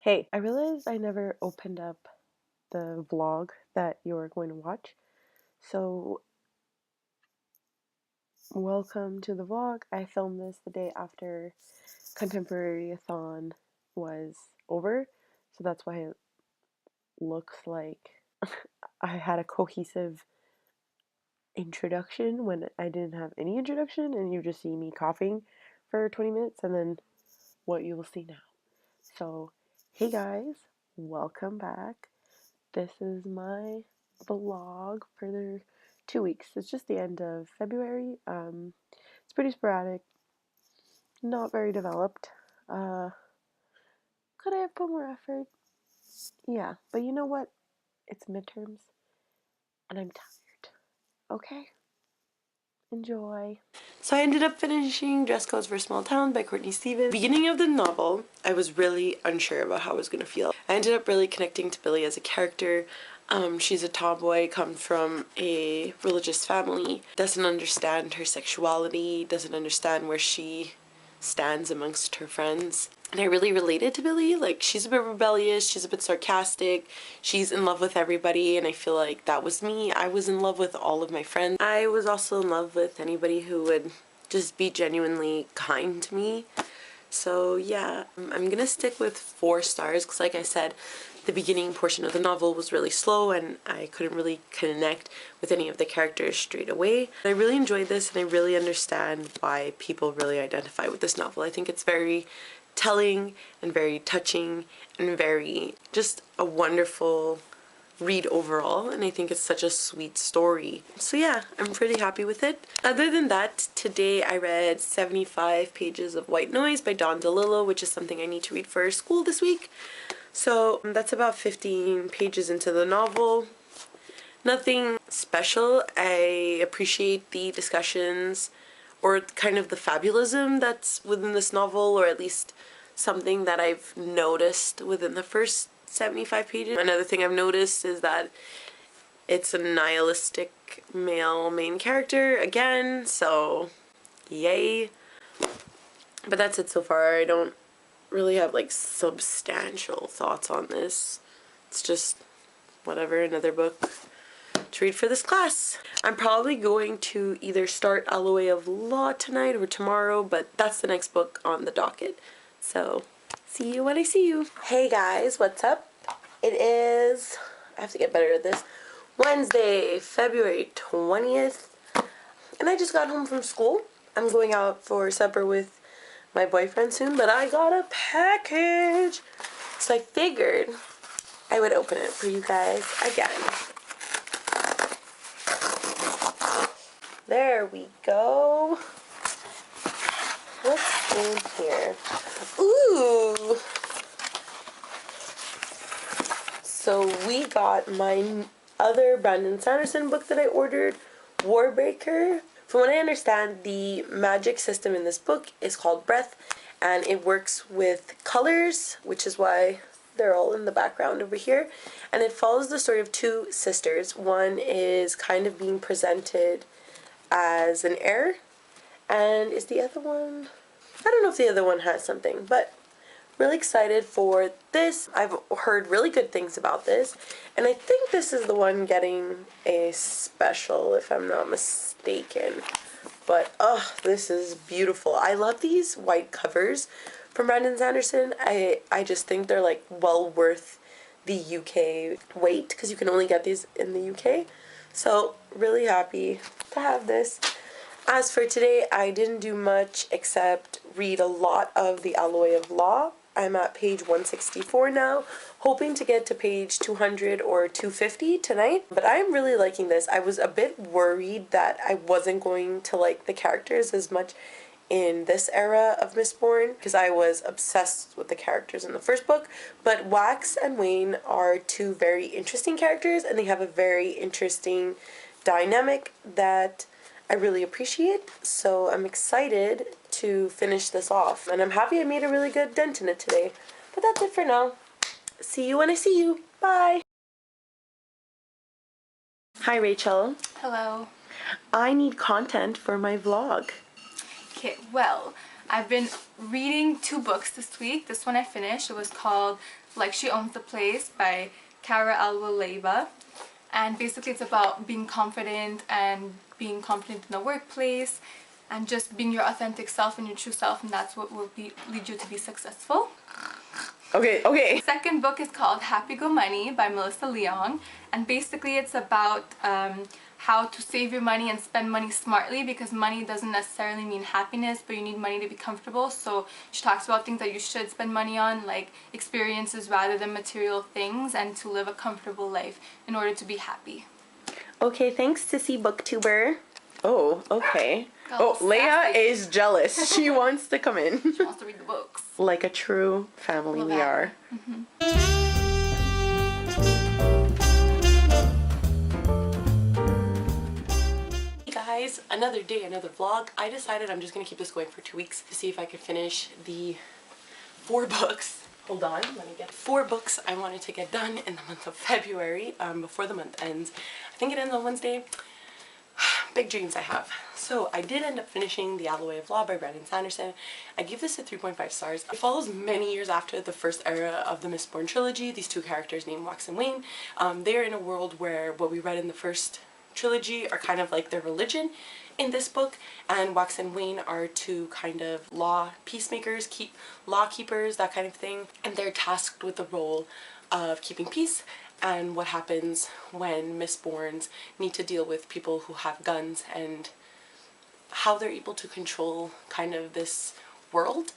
Hey, I realized I never opened up the vlog that you're going to watch. So, welcome to the vlog. I filmed this the day after Contemporary-a-thon was over. So that's why it looks like I had a cohesive introduction when I didn't have any introduction, and you just see me coughing for 20 minutes and then what you will see now. So, hey guys, welcome back. This is my vlog for the 2 weeks. It's just the end of February. It's pretty sporadic, not very developed. Uh, could I have put more effort? Yeah, but you know what? It's midterms, and I'm tired. Okay, enjoy. So I ended up finishing Dress Codes for a Small Town by Courtney Stevens. Beginning of the novel, I was really unsure about how I was going to feel. I ended up really connecting to Billy as a character. She's a tomboy, comes from a religious family, doesn't understand her sexuality, doesn't understand where she stands amongst her friends. And I really related to Billy. Like, she's a bit rebellious, she's a bit sarcastic, she's in love with everybody, and I feel like that was me. I was in love with all of my friends. I was also in love with anybody who would just be genuinely kind to me. So yeah, I'm gonna stick with 4 stars because, like I said, the beginning portion of the novel was really slow and I couldn't really connect with any of the characters straight away. I really enjoyed this and I really understand why people really identify with this novel. I think it's very telling and very touching and very just a wonderful read overall, and I think it's such a sweet story. So yeah, I'm pretty happy with it. Other than that, today I read 75 pages of White Noise by Dawn DeLillo, which is something I need to read for school this week. So that's about 15 pages into the novel. Nothing special. I appreciate the discussions or kind of the fabulism that's within this novel, or at least something that I've noticed within the first 75 pages. Another thing I've noticed is that it's a nihilistic male main character again, so yay. But that's it so far. I don't really have like substantial thoughts on this. It's just whatever, another book to read for this class. I'm probably going to either start Alloy of Law tonight or tomorrow, but that's the next book on the docket. So, see you when I see you. Hey guys, what's up? It is, I have to get better at this, Wednesday, February 20th, and I just got home from school. I'm going out for supper with my boyfriend soon, but I got a package, so I figured I would open it for you guys again. There we go. What's in here? Ooh! So we got my other Brandon Sanderson book that I ordered, Warbreaker. From what I understand, the magic system in this book is called Breath, and it works with colors, which is why they're all in the background over here. And it follows the story of 2 sisters. One is kind of being presented as an heir, and is the other one, I don't know if the other one has something, but really excited for this. I've heard really good things about this, and I think this is the one getting a special, if I'm not mistaken. But oh, this is beautiful. I love these white covers from Brandon Sanderson. I just think they're like well worth the UK wait, because you can only get these in the UK. So really happy to have this. As for today, I didn't do much except read a lot of The Alloy of Law. I'm at page 164 now, hoping to get to page 200 or 250 tonight. But I'm really liking this. I was a bit worried that I wasn't going to like the characters as much in this era of Mistborn, because I was obsessed with the characters in the first book. But Wax and Wayne are 2 very interesting characters, and they have a very interesting dynamic that I really appreciate. So I'm excited to finish this off, and I'm happy I made a really good dent in it today. But that's it for now. See you when I see you. Bye. Hi Rachel. Hello. I need content for my vlog. Okay, well, I've been reading 2 books this week. This one I finished. It was called Like She Owns the Place by Kara Alwill-Leyba. And basically it's about being confident and being confident in the workplace and just being your authentic self and your true self, and that's what will lead you to be successful. Okay. Second book is called Happy Go Money by Melissa Leong, and basically it's about how to save your money and spend money smartly, because money doesn't necessarily mean happiness, but you need money to be comfortable. So she talks about things that you should spend money on, like experiences rather than material things, and to live a comfortable life in order to be happy. Okay, thanks, Sissy Booktuber. Oh, okay. Oh, Leia sassy. is jealous. She wants to come in. She wants to read the books. Like a true family we are. Hey guys, another day, another vlog. I decided I'm just gonna keep this going for 2 weeks to see if I could finish the 4 books. Hold on, let me get 4 books I wanted to get done in the month of February, before the month ends. I think it ends on Wednesday. Big dreams I have. So I did end up finishing The Alloway of Law by Brandon Sanderson. I give this a 3.5 stars. It follows many years after the first era of the Mistborn trilogy. These 2 characters named Wax and Wayne. They're in a world where what we read in the first trilogy are kind of like their religion in this book, and Wax and Wayne are 2 kind of law peacemakers, law keepers, that kind of thing, and they're tasked with the role of keeping peace and what happens when Mistborns need to deal with people who have guns and how they're able to control kind of this world.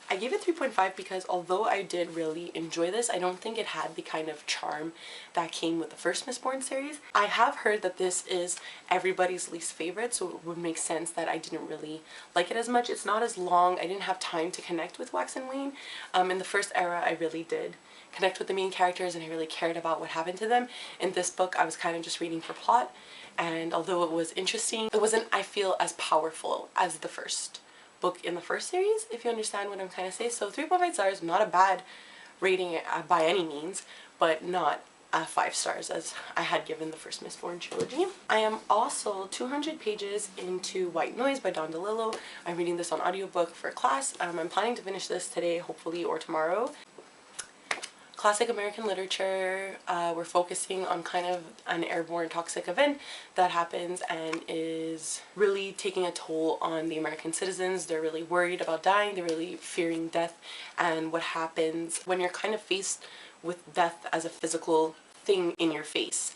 I gave it 3.5 because although I did really enjoy this, I don't think it had the kind of charm that came with the first Mistborn series. I have heard that this is everybody's least favorite, so it would make sense that I didn't really like it as much. It's not as long. I didn't have time to connect with Wax and Wayne. In the first era, I really did connect with the main characters and I really cared about what happened to them. In this book, I was kind of just reading for plot, and although it was interesting, it wasn't, I feel, as powerful as the first book in the first series, if you understand what I'm trying to say. So 3.5 stars, not a bad rating by any means, but not 5 stars as I had given the first Mistborn trilogy. I am also 200 pages into White Noise by Don DeLillo. I'm reading this on audiobook for class. I'm planning to finish this today, hopefully, or tomorrow. Classic American literature, we're focusing on kind of an airborne toxic event that happens and is really taking a toll on the American citizens. They're really worried about dying, they're really fearing death, and what happens when you're kind of faced with death as a physical thing in your face.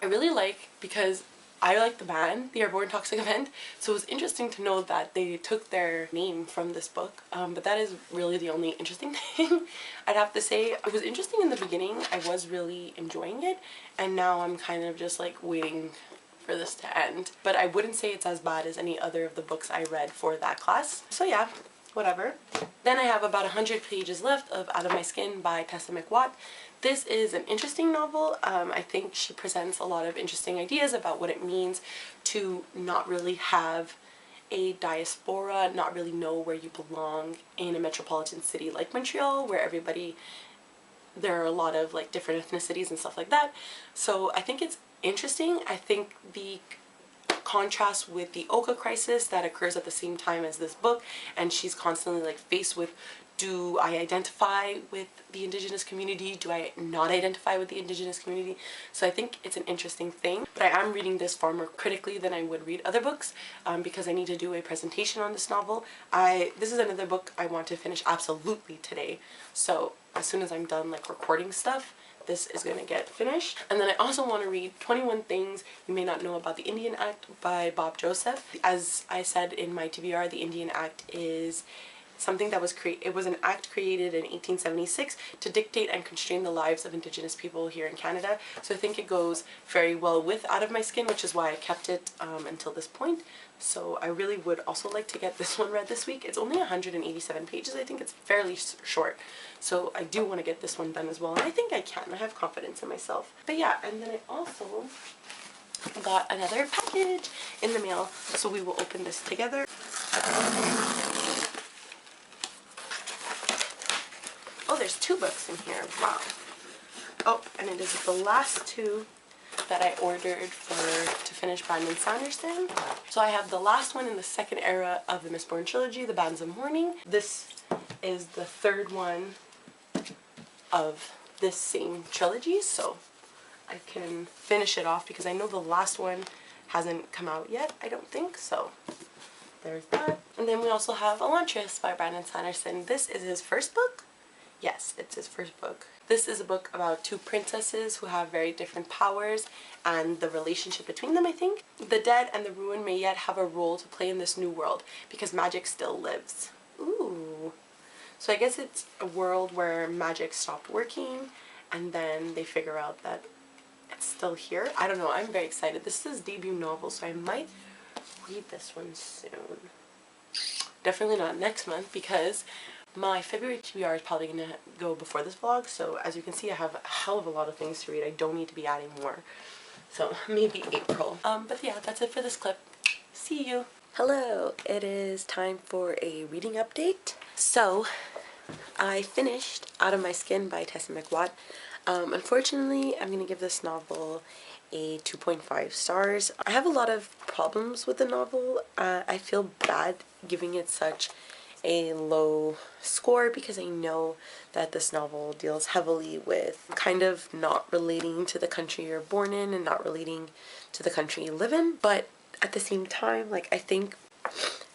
I really like, because I like the band, The Airborne Toxic Event, so it was interesting to know that they took their name from this book, but that is really the only interesting thing I'd have to say. It was interesting in the beginning, I was really enjoying it, and now I'm kind of just like waiting for this to end. But I wouldn't say it's as bad as any other of the books I read for that class. So yeah, whatever. Then I have about 100 pages left of Out of My Skin by Tessa McWatt. This is an interesting novel. I think she presents a lot of interesting ideas about what it means to not really have a diaspora, not really know where you belong in a metropolitan city like Montreal, where there are a lot of like different ethnicities and stuff like that. So I think it's interesting. I think the contrast with the Oka crisis that occurs at the same time as this book, and she's constantly like faced with, do I identify with the Indigenous community? Do I not identify with the Indigenous community? So I think it's an interesting thing. But I am reading this far more critically than I would read other books, because I need to do a presentation on this novel. This is another book I want to finish absolutely today. So as soon as I'm done like recording stuff, this is going to get finished. And then I also want to read 21 Things You May Not Know About the Indian Act by Bob Joseph. As I said in my TBR, the Indian Act is something that was it was an act created in 1876 to dictate and constrain the lives of Indigenous people here in Canada. So I think it goes very well with Out of My Skin, which is why I kept it until this point. So I really would also like to get this one read this week. It's only 187 pages. I think it's fairly short. So I do want to get this one done as well. And I think I can. I have confidence in myself. But yeah, and then I also got another package in the mail. So we will open this together. Oh, there's 2 books in here. Wow. Oh, and it is the last 2 that I ordered to finish Brandon Sanderson. So I have the last one in the second era of the Mistborn trilogy, The Bands of Mourning. This is the third one of this same trilogy, so I can finish it off because I know the last one hasn't come out yet, I don't think, so there's that. And then we also have Elantris by Brandon Sanderson. This is his first book. Yes, it's his first book. This is a book about two princesses who have very different powers and the relationship between them, I think. The dead and the ruined may yet have a role to play in this new world because magic still lives. Ooh. So I guess it's a world where magic stopped working and then they figure out that it's still here. I don't know, I'm very excited. This is his debut novel, so I might read this one soon. Definitely not next month because my February TBR is probably going to go before this vlog, so as you can see I have a hell of a lot of things to read. I don't need to be adding more. So maybe April. But yeah, that's it for this clip. See you. Hello, it is time for a reading update. So, I finished Out of My Skin by Tessa McWatt. Unfortunately, I'm going to give this novel a 2.5 stars. I have a lot of problems with the novel. I feel bad giving it such a low score because I know that this novel deals heavily with kind of not relating to the country you're born in and not relating to the country you live in, but at the same time, like, I think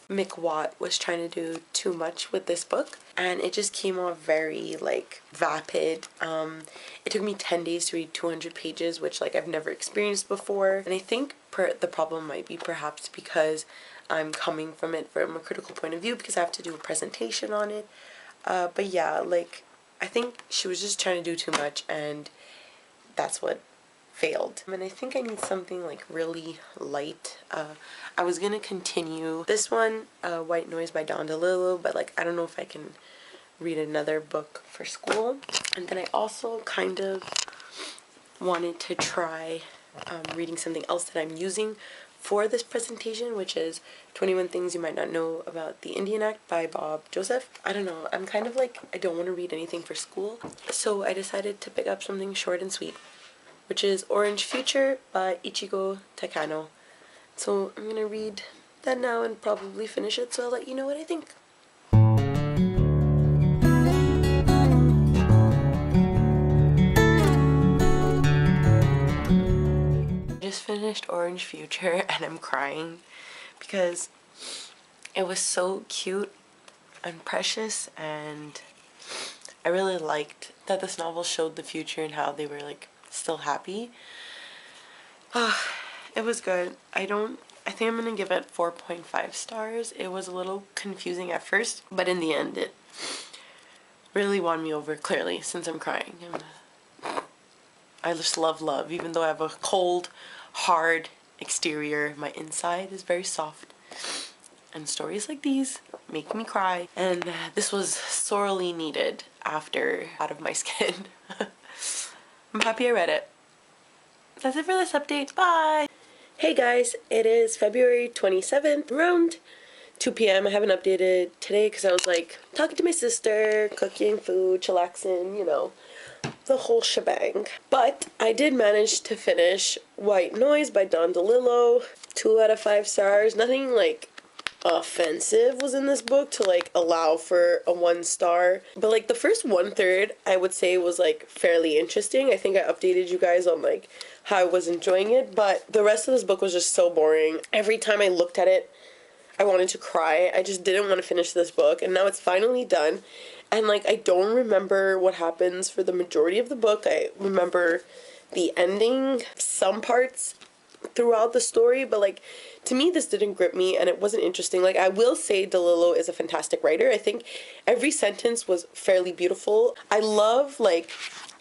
McWatt was trying to do too much with this book and it just came off very like vapid. It took me 10 days to read 200 pages, which like I've never experienced before, and I think the problem might be perhaps because I'm coming from it from a critical point of view because I have to do a presentation on it. But yeah, like I think she was just trying to do too much and that's what failed. And I think I need something like really light. I was gonna continue this one, White Noise by Don DeLillo, but like I don't know if I can read another book for school. And then I also kind of wanted to try reading something else that I'm using for this presentation, which is 21 Things You Might Not Know About the Indian Act by Bob Joseph. I don't know, I'm kind of like, I don't want to read anything for school, so I decided to pick up something short and sweet, which is Orange Future by Ichigo Takano. So I'm gonna read that now and probably finish it, so I'll let you know what I think. I just finished Orange Future and I'm crying because it was so cute and precious, and I really liked that this novel showed the future and how they were like still happy. It was good. I think I'm gonna give it 4.5 stars. It was a little confusing at first, but in the end it really won me over, clearly, since I'm crying. I just love love. Even though I have a cold, hard exterior, my inside is very soft. And stories like these make me cry. And this was sorely needed after Out of My Skin. I'm happy I read it. That's it for this update. Bye! Hey guys, it is February 27th, around 2 p.m. I haven't updated today because I was like talking to my sister, cooking food, chillaxing, you know, the whole shebang. But I did manage to finish White Noise by Don DeLillo. 2 out of 5 stars. Nothing like offensive was in this book to like allow for a 1 star, but like the first 1/3 I would say was like fairly interesting. I think I updated you guys on like how I was enjoying it, but the rest of this book was just so boring. Every time I looked at it I wanted to cry. I just didn't want to finish this book, and now it's finally done, and like I don't remember what happens for the majority of the book. I remember the ending, some parts throughout the story, but like to me this didn't grip me and it wasn't interesting. Like I will say DeLillo is a fantastic writer. I think every sentence was fairly beautiful. I love like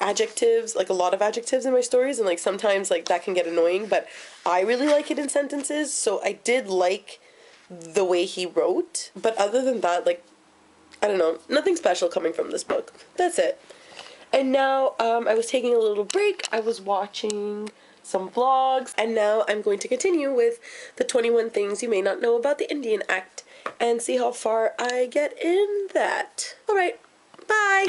adjectives, like a lot of adjectives in my stories, and like sometimes like that can get annoying, but I really like it in sentences, so I did like the way he wrote. But other than that, like I don't know, nothing special coming from this book. That's it. And now I was taking a little break. I was watching some vlogs, and now I'm going to continue with the 21 Things You May Not Know About the Indian Act and see how far I get in that. Alright, bye!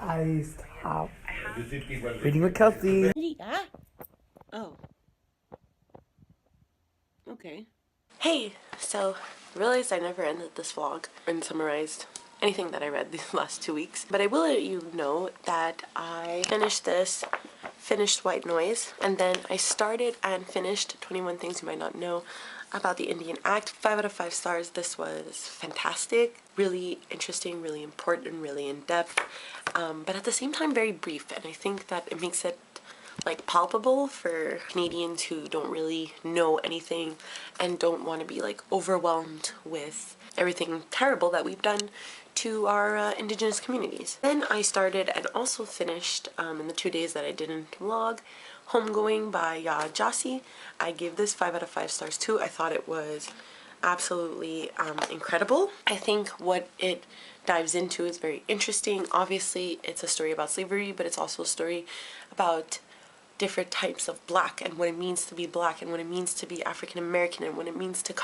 I stop reading with Kelsey. Oh. Okay. Hey, so realized I never ended this vlog and summarized anything that I read these last 2 weeks, but I will let you know that I finished White Noise, and then I started and finished 21 Things You Might Not Know About the Indian Act. 5 out of 5 stars. This was fantastic, really interesting, really important, really in-depth, but at the same time very brief, and I think that it makes it like palpable for Canadians who don't really know anything and don't want to be like overwhelmed with everything terrible that we've done to our Indigenous communities. Then I started and also finished in the 2 days that I didn't vlog, Homegoing by Yaa Gyasi. I gave this 5 out of 5 stars too. I thought it was absolutely incredible. I think what it dives into is very interesting. Obviously, it's a story about slavery, but it's also a story about different types of black and what it means to be black and what it means to be African American and what it means to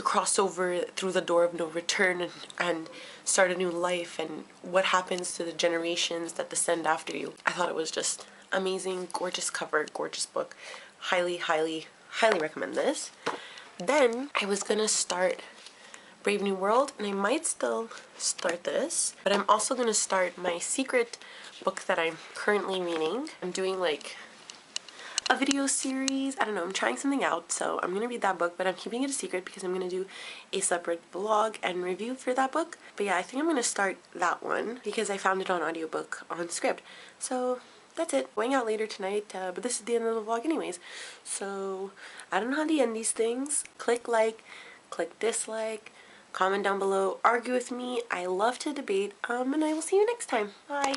cross over through the door of no return and start a new life and what happens to the generations that descend after you. I thought it was just amazing, gorgeous cover, gorgeous book. Highly, highly, highly recommend this. Then I was gonna start Brave New World, and I might still start this, but I'm also gonna start my secret book that I'm currently reading. I'm doing like a video series. I don't know, I'm trying something out, so I'm gonna read that book, but I'm keeping it a secret because I'm gonna do a separate vlog and review for that book. But yeah, I think I'm gonna start that one because I found it on audiobook on Scribd. So that's it. Going out later tonight, but this is the end of the vlog anyways. So I don't know how to end these things. Click like, click dislike, comment down below, argue with me. I love to debate, and I will see you next time. Bye.